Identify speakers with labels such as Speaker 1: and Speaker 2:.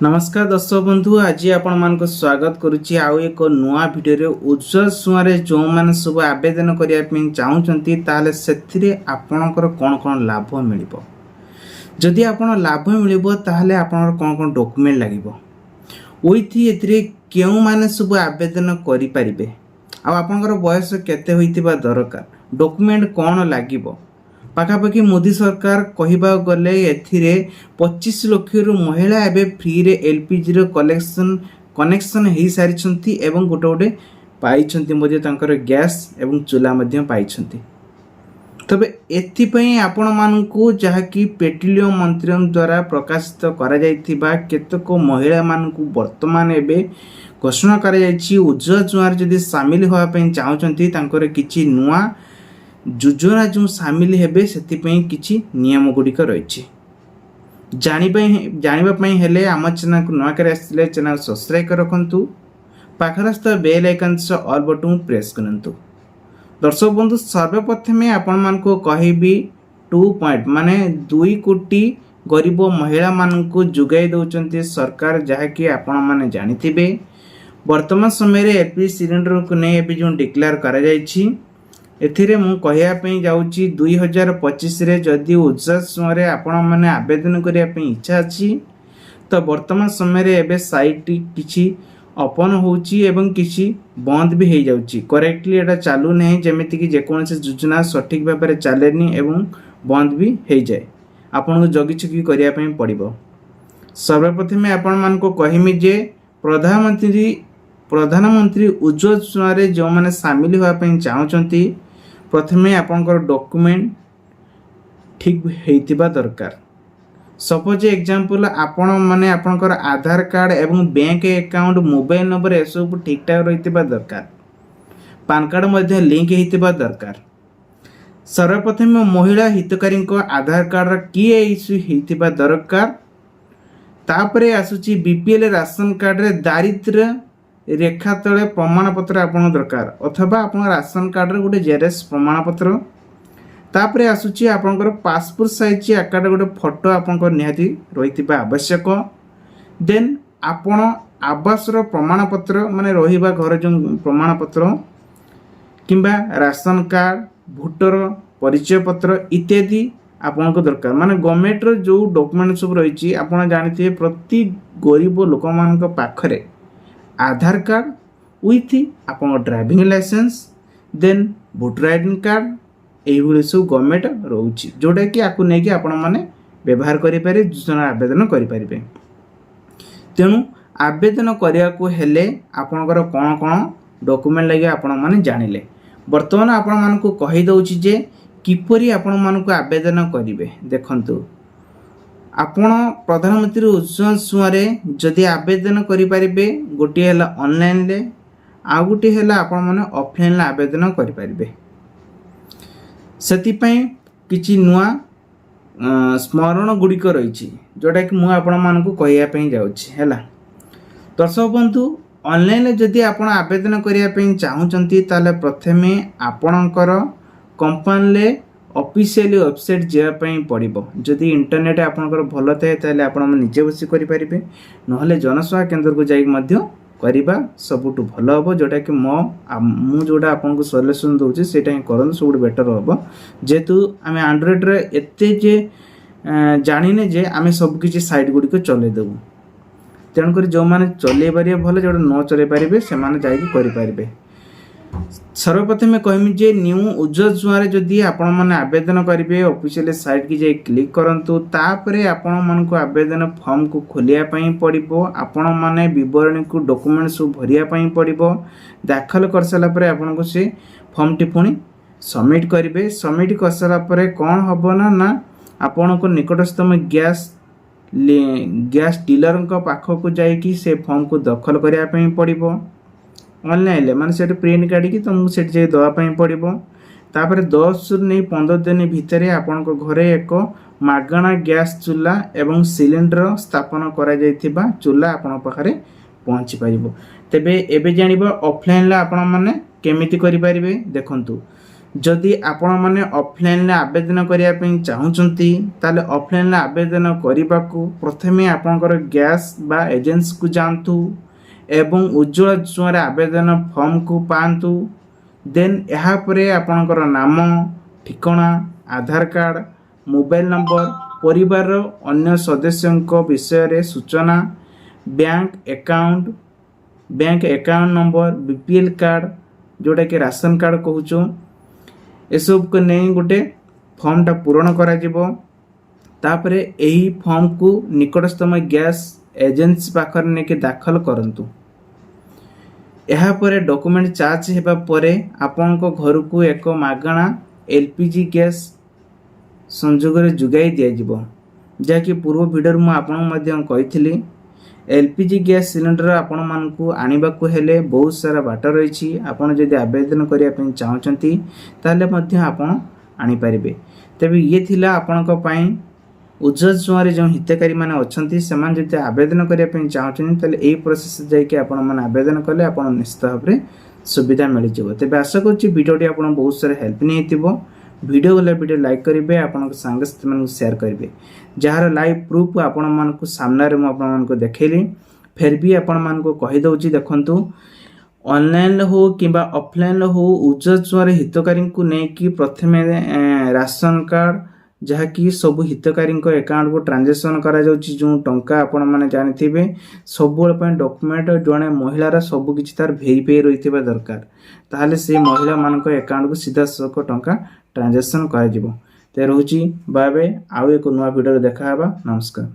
Speaker 1: नमस्कार दर्शक बंधु, आज आपण मान स्वागत करुच्ची आउ एक नुआ भिडियो उज्ज्वल सुआरे जो मैंने सब आवेदन करने चाहूँगी ताले से आपणकर कौन कौन लाभ मिल जदि आपण लाभ मिल ताले आपण कौन कौन डॉक्यूमेंट लगे ओइथि एथिरे केउ माने सब आवेदन करें आपणकर बयस केते होइतिबा दरकार डॉक्यूमेंट कौन लगे पाखापाखि मोदी सरकार कहवा गले एथिरे 25 लाख महिला एवं फ्री रे एलपीजी रो कनेक्शन हो सारी एवं गोटे गोटे पाई गैस एवं चूल्हा पाई तबे एथिपई आपण मानकु जहाँकि पेट्रोलियम मंत्री द्वारा प्रकाशित करा जायथिबा केतक महिला मानकु वर्तमान एबे घोषणा करा जायछि उज्ज्वल जुआर जदि शामिल होआ पई चाहउछंती तांकर किछि नुआ योजना जो सामिल हेबे सेतिपई किछि नियम गुडिक रहिछि जानिबापई हेले आम चैनल को नुआ करे आसिले चैनल सब्सक्राइब कर रखंतु पाखरस्थ बेल आइकन से ऑल बटन प्रेस करंतु। दर्शक बंधु सर्वप्रथमे आपण मान को कहिबी 2 पॉइंट माने 2 कोटी गरीब महिला मान को जुगाई दउचंती सरकार जहाँकि आपण माने जानिथिबे वर्तमान समय रे एलपीजी सिलेंडर को नै एबी जो डिक्लेयर करा जायछि एथिरे मु कहया पई जाउची 2025 रे जदि उज्ज्वल सुआरे आपण माने आवेदन करिया पई इच्छा अछि तो वर्तमान समय रे एबे साइट किछि ओपन होउची एवं किछि बंद भी हे जाउची करेक्टली एटा चालू नै जेमिति कि जे कोनसे योजना सठिक भाबरे चालेनी एवं बंद भी हे जाय आपण को जगी छकी करिया पई पड़िबो। सर्वप्रथम आपण मान को कहिमि जे प्रधानमंत्री उज्ज्वल सुआरे जो माने शामिल होआ पई चाहउचंती प्रथमे आपनकर डॉक्यूमेंट ठीक हेतिबा दरकार। सपोज एग्जांपल आपण माने आपनकर आधार कार्ड एवं bank account mobile number A सब ठीक ठाक रहितिबा दरकार पान कार्ड मध्ये लिंक हेतिबा दरकार। सर्वप्रथम महिला हितकारी आधार कार्ड की इश्यू हेतिबा दरकार तापरे आसुची बीपीएल राशन कार्ड रे दारिद्र्य रेखा तले प्रमाणपत्र आपन दरकार अथवा आपन राशन कार्ड रे गोटे जेरेस प्रमाणपत्र तापरे आसुची आपनकर पासपोर्ट साइज आकार गोटे फोटो आपनकर निहाती रहितिबा आवश्यक। देन आपन आवास रो प्रमाणपत्र माने रहिबा घर जो प्रमाणपत्र किंबा राशन कार्ड भोटर परिचय पत्र इत्यादि आपन को दरकार माने गवर्नमेंट रो जो डॉक्यूमेंट सब रहिछि आपन जानिथिबे प्रति गरीब लोक मान पाखरे आधार कार्ड विथ आपन driving licence then voter ID card एभली सब गवर्नमेंट रोची जोटा कि आपको नहीं कि आपण माने व्यवहार करि पारे योजना आवेदन करि पारिबे। तेणु आवेदन करिया को हेले आपनकर कोन कोन डॉक्यूमेंट लागि आपण माने जानिले वर्तमान आपण मान को कहि दउची जे किपरि आपण मान को आवेदन करिवे। देखंतु आपण प्रधानमंत्री उज्ज्वल सुआरे जदि आवेदन करि पारिबे गोटी हैला ऑनलाइन ले आ गोटी हैला आपण माने ऑफलाइन ले आवेदन करि पारिबे। सेति पई किछि नुआ स्मरण गुडिक रहिछि जोटा कि मु आपण मान को कहिया पई जाउछि हैला। दर्शक बंधु ऑनलाइन ले जदि आपण आवेदन करिया पई चाहूचंती ताले प्रथमे आपणकर कंपनी ले ऑफिशियल वेबसाइट जेवा पई पड़िबो जदि इंटरनेट आपनकर भलो थाए ताले आपण निजे बसी करि परिबे नहले जनसेवा केंद्र को जाई मध्य करिबा सबुटु भलो हबो जोटा कि मु जोटा आपन को सॉल्यूशन दोछि सेटा ही करन सबुटु बेटर हबो जेतु आमे एंड्रॉइड रे एते जे जानिने जे आमे सब किछि साइट गुडी को चले देबो तेन करी जो माने चले पारिबे भलो जोटा न चले पारिबे से माने जाई करि पारिबे। सर्वप्रथम कहमी जे न्यू उज्ज्वल जुआरे जदि आपण माने आवेदन करिवे ऑफिशियल साइट की जे क्लिक करंतु तापरे आपण मन को आवेदन फॉर्म को खोलिया पई पड़िबो आपण माने विवरणी को डॉक्यूमेंट सब भरिया पई पड़िबो दाखल कर सला परे आपण को से फॉर्म टी पुनी सबमिट करिवे। सबमिट कर सला परे कोन हबो ना आपण को निकटस्थ में गैस डीलर को पाखो को जाई कि से फॉर्म को दाखल करिया पई पड़िबो ऑनलाइन ले माने सेट प्रिंट काढी कि तुमको सेट जे दवा पई पड़िबो तापर 10 नहीं 15 दिन भितर आपण को घरे एक मागणा गैस चूल्हा एवं सिलेंडर स्थापन करा जायथिबा चूल्हा आपण पाखरे पहुंची परिबो। तबे एबे जानिबो ऑफलाइन ला आपण माने केमिति करि परिबे। देखंतु जदि आपण मैंने ऑफलाइन आवेदन करने चाहूँगी ताले ऑफलाइन आवेदन करने को प्रथमे आपंकर गैस बा एजेंसी को जातु एवं उज्ज्वल योजना आवेदन फॉर्म को पातु। देन यापर आपणकर नाम ठिकाना आधार कार्ड मोबाइल नंबर परिवार अन्य सदस्यों विषय रे सूचना bank account number BPL card जोटा कि राशन कार्ड कहूँ एसब को नहीं गोटे फॉर्मटा पूरण करा यही फॉर्म को निकटस्थम गैस एजेंसी पाखर नहीं दाखल करंतु। यापर डॉक्यूमेंट चार्ज हेबा परे आपण घर को एक मागणा एलपीजी गैस संजोग जुगाई दिया जहाँकि पूर्व वीडियो में आपड़ी एलपीजी गैस सिलेंडर आपण मानकु आनिबाकु हेले बहुत सारा बाट रही आपड़ जदि आवेदन करने चाहते ताले मध्य आपण आनी पारिबे। तेबे ये थिला आपणक पई उज्ज्वल योजना जो हितकारी माने अछंती सेमान जदि आवेदन करने चाहते ताले एई प्रोसेस जाइके आपण माने आवेदन कले आपण निश्चित भाव में सुविधा मिल जाव। तेबे आशा करछि वीडियोटी आपण बहुत सारा हेल्प नहीं थिबो। वीडियो गला वीडियो लाइक करेंगे आपण सांगसाथी मान शेयर करेंगे जार लाइव प्रूफ आपण मान सामने मुझे देखली फिर भी आपण मान कही दौची देखंतु ऑनलाइन हो किंबा ऑफलाइन हो उज्ज्वल योजना हितकारी को लेकिन प्रथमे राशन कार्ड जहाँकि सब हितकारी अकाउंट को ट्रांजेक्शन करा जाउची जो टंका आपण माने जानिथिबे सब डॉक्यूमेंट जड़े महिलार सबकि तार भेरीफाई रही दरकार ताहले से महिला मान अकाउंट को सीधा सख टंका ट्रांजेक्शन कर रोची बाय बाय आउ एक नुआ वीडियो देखा नमस्कार।